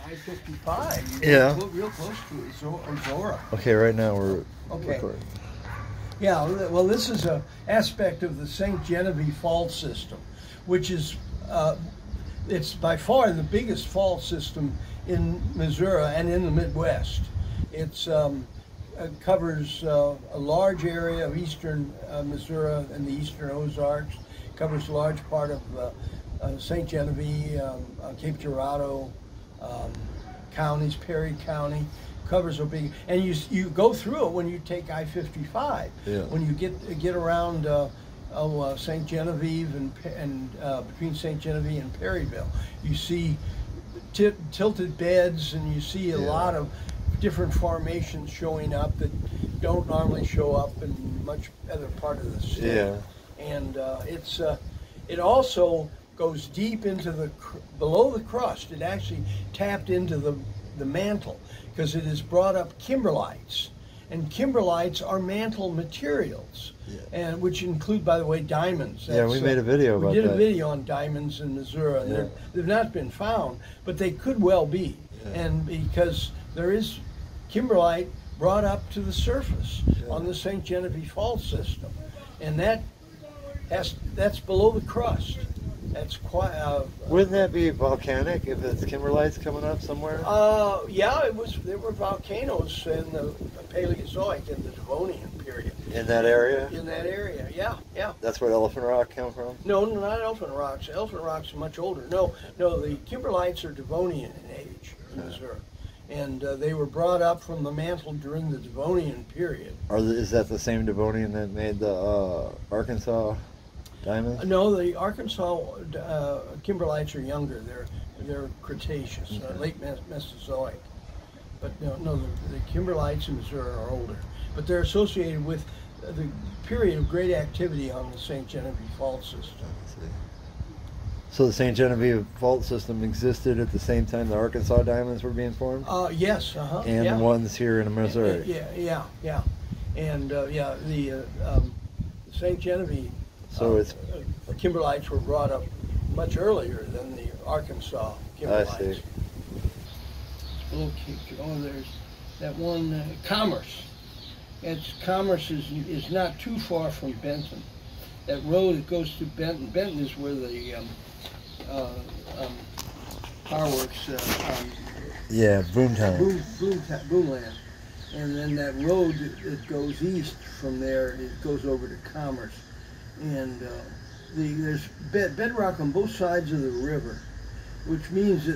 I-55. Yeah. Real close to it, Zora. Okay, right now we're recording. Yeah, well, this is an aspect of the St.Genevieve Fault system, which is, it's by far the biggest fault system in Missouri and in the Midwest. It covers a large area of eastern Missouri and the eastern Ozarks. It covers a large part of St. Genevieve, Cape Girardeau counties, Perry County. Covers a big, and you go through it when you take I-55. Yeah. When you get around St. Genevieve and between St. Genevieve and Perryville, you see tilted beds, and you see a lot of different formations showing up that don't normally show up in much other part of the state. Yeah. And it also goes deep into below the crust. It actually tapped into the mantle, because it has brought up kimberlites, and kimberlites are mantle materials, and which include, by the way, diamonds. Yeah, we made a video about that. We did a video on diamonds in Missouri, and they've not been found, but they could well be, and because there is kimberlite brought up to the surface on the St. Genevieve Fault system, and that's below the crust. That's quite. Wouldn't that be volcanic if it's kimberlites coming up somewhere? Yeah, it was. There were volcanoes in the Paleozoic in the Devonian period. In that area? In that area, yeah. That's where Elephant Rock come from? No, not Elephant Rocks. Elephant Rocks are much older. No, the kimberlites are Devonian in age in Missouri, and they were brought up from the mantle during the Devonian period. Is that the same Devonian that made the Arkansas diamonds? No, the Arkansas kimberlites are younger. They're Cretaceous, late Mesozoic. But no, the kimberlites in Missouri are older. But they're associated with the period of great activity on the St. Genevieve Fault system. So the St. Genevieve Fault system existed at the same time the Arkansas diamonds were being formed? Yes. And the ones here in Missouri? Yeah. And the St. Genevieve kimberlites were brought up much earlier than the Arkansas kimberlites. I see. There's that one, Commerce. Commerce is not too far from Benton. That road that goes to Benton. Benton is where the fireworks. Boomtown. Boomland. And then that road that goes east from there, it goes over to Commerce. And there's bedrock on both sides of the river, which means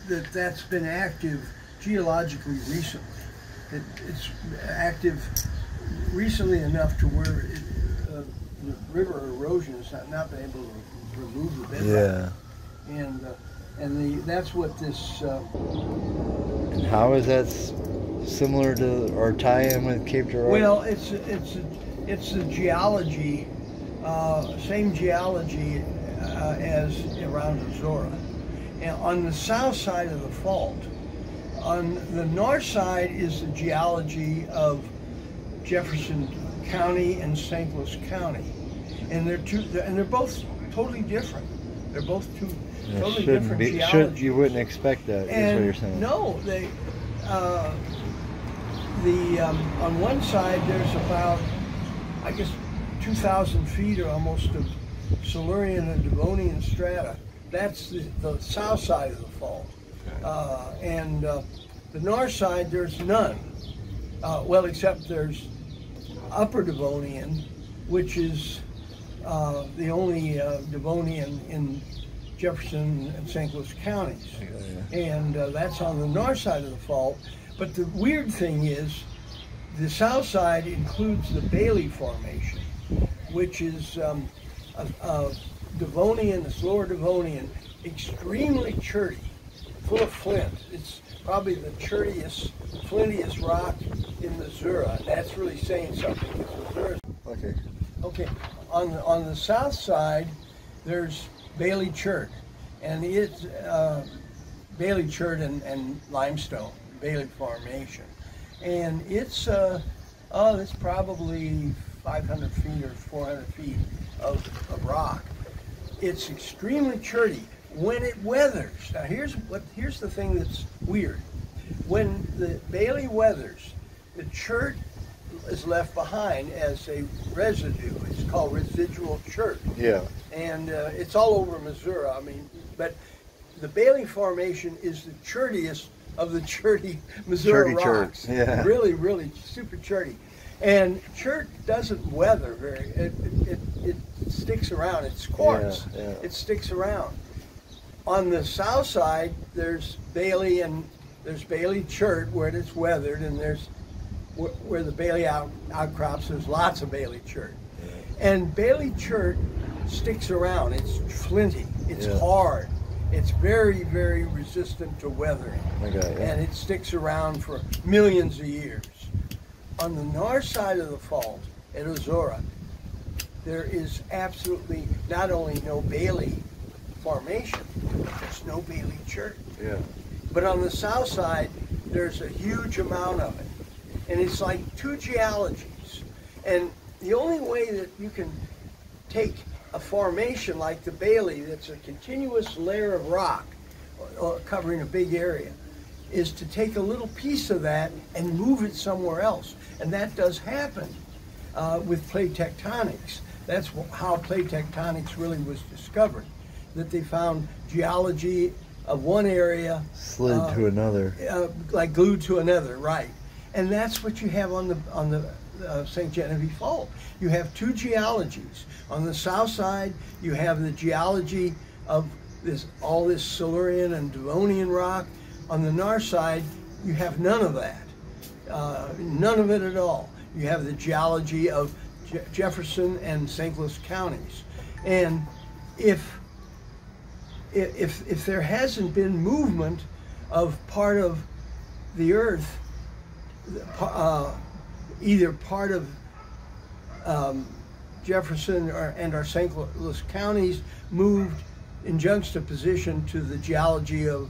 that's been active geologically recently. It's active recently enough to where the river erosion has not been able to remove the bedrock. And that's what this. And how is that similar to or tie-in with Cape Girardeau? Well, it's the geology. Same geology as around Zora. And on the south side of the fault, on the north side is the geology of Jefferson County and St. Louis County, and they're both totally different. They're both totally different geologies. You wouldn't expect that. Is what you're saying? No, on one side there's about, I guess, 2,000 feet or almost of Silurian and Devonian strata. That's the south side of the fault. And the north side, there's none. Well, except there's Upper Devonian, which is the only Devonian in Jefferson and St. Louis counties. And that's on the north side of the fault. But the weird thing is, the south side includes the Bailey Formation, which is a Devonian, this lower Devonian, extremely cherty, full of flint. It's probably the chertiest, flintiest rock in Missouri. That's really saying something. Okay. On the south side, there's Bailey chert, and it's Bailey chert and limestone, Bailey Formation, and it's probably 500 feet or 400 feet of rock. It's extremely cherty. when it weathers. Now here's the thing that's weird. When the Bailey weathers, the chert is left behind as a residue. It's called residual chert. Yeah. And it's all over Missouri. I mean, but the Bailey Formation is the chertiest of the cherty Missouri rocks. Yeah. Really, really super cherty. And chert doesn't weather very. It sticks around. It's quartz. Yeah, yeah. It sticks around. On the south side, there's Bailey and there's Bailey chert where it's weathered, and there's where the Bailey outcrops. There's lots of Bailey chert, and Bailey chert sticks around. It's flinty. It's hard. It's very, very resistant to weathering, and it sticks around for millions of years. On the north side of the fault at Ozora, there is absolutely not only no Bailey Formation, there's no Bailey chert. Yeah. But on the south side, there's a huge amount of it. And it's like two geologies. And the only way that you can take a formation like the Bailey, that's a continuous layer of rock covering a big area, is to take a little piece of that and move it somewhere else. And that does happen with plate tectonics. That's how plate tectonics really was discovered. That they found geology of one area slid to another, like glued to another, right? And that's what you have on the St. Genevieve Fault. You have two geologies. On the south side, you have the geology of all this Silurian and Devonian rock. On the north side, you have none of that, none of it at all. You have the geology of Jefferson and St. Louis counties, and if there hasn't been movement of part of the earth, either part of Jefferson and our St. Louis counties moved in juxtaposition to the geology of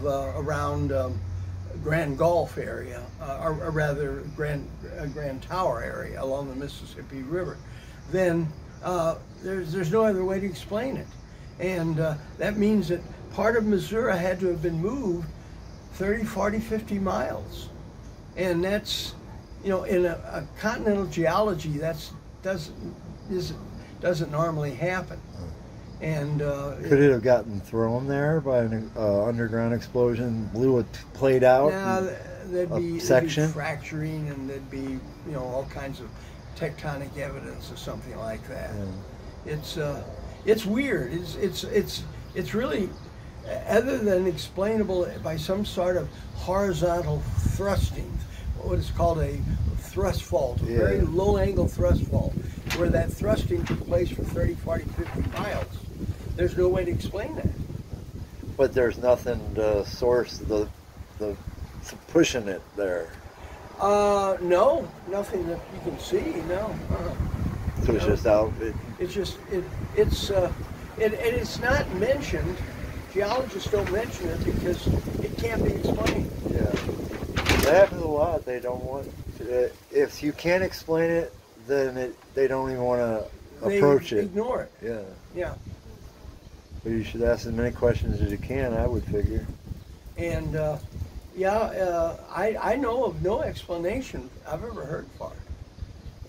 around Grand Gulf area, or rather Grand Tower area along the Mississippi River, then there's no other way to explain it. And that means that part of Missouri had to have been moved 30, 40, 50 miles. And that's, you know, in a continental geology, doesn't normally happen. And could it have gotten thrown there by an underground explosion, blew a plate out? Yeah, there'd be section fracturing, and there'd be, you know, all kinds of tectonic evidence or something like that. Yeah. It's weird. It's really, other than explainable by some sort of horizontal thrusting, what is called a thrust fault, a very low angle thrust fault, where that thrusting took place for 30, 40, 50 miles. There's no way to explain that. But there's nothing to source the pushing it there. No, nothing that you can see. No. So it's just out. It's not mentioned. Geologists don't mention it because it can't be explained. Yeah, that happens a lot. They don't want to, if you can't explain it, then they don't even want to approach it. Ignore it. Yeah. Yeah. But you should ask as many questions as you can, I would figure. And I know of no explanation I've ever heard for it.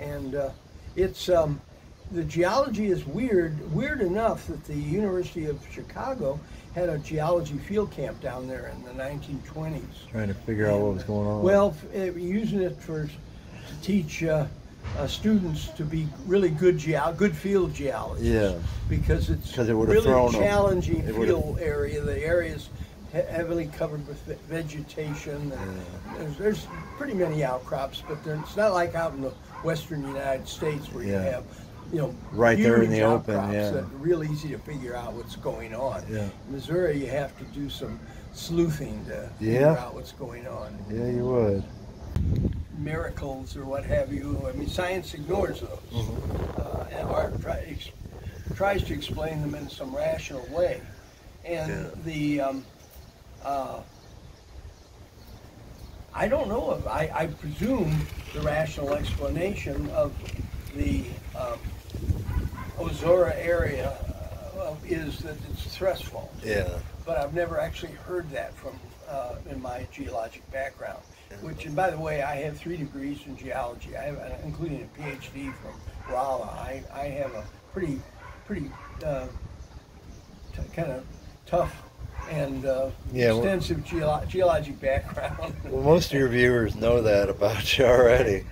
And it's the geology is weird enough that the University of Chicago had a geology field camp down there in the 1920s. Trying to figure out what was going on. Well, using it to teach students to be really good field geologists. Yeah. Because it's really challenging field area. The area's heavily covered with vegetation. And there's pretty many outcrops, but it's not like out in the western United States where you have, you know, right there in the open, that are real easy to figure out what's going on. Yeah. In Missouri, you have to do some sleuthing to figure out what's going on. Yeah, you would. Miracles or what have you. I mean, science ignores those, and art tries to explain them in some rational way. And I don't know if I presume the rational explanation of the Ozora area is that it's a thrust fault. Yeah. But I've never actually heard that from in my geologic background. Which, and by the way, I have 3 degrees in geology. I have, including a PhD from Rolla. I have a pretty kind of tough and extensive geologic background. Well, most of your viewers know that about you already.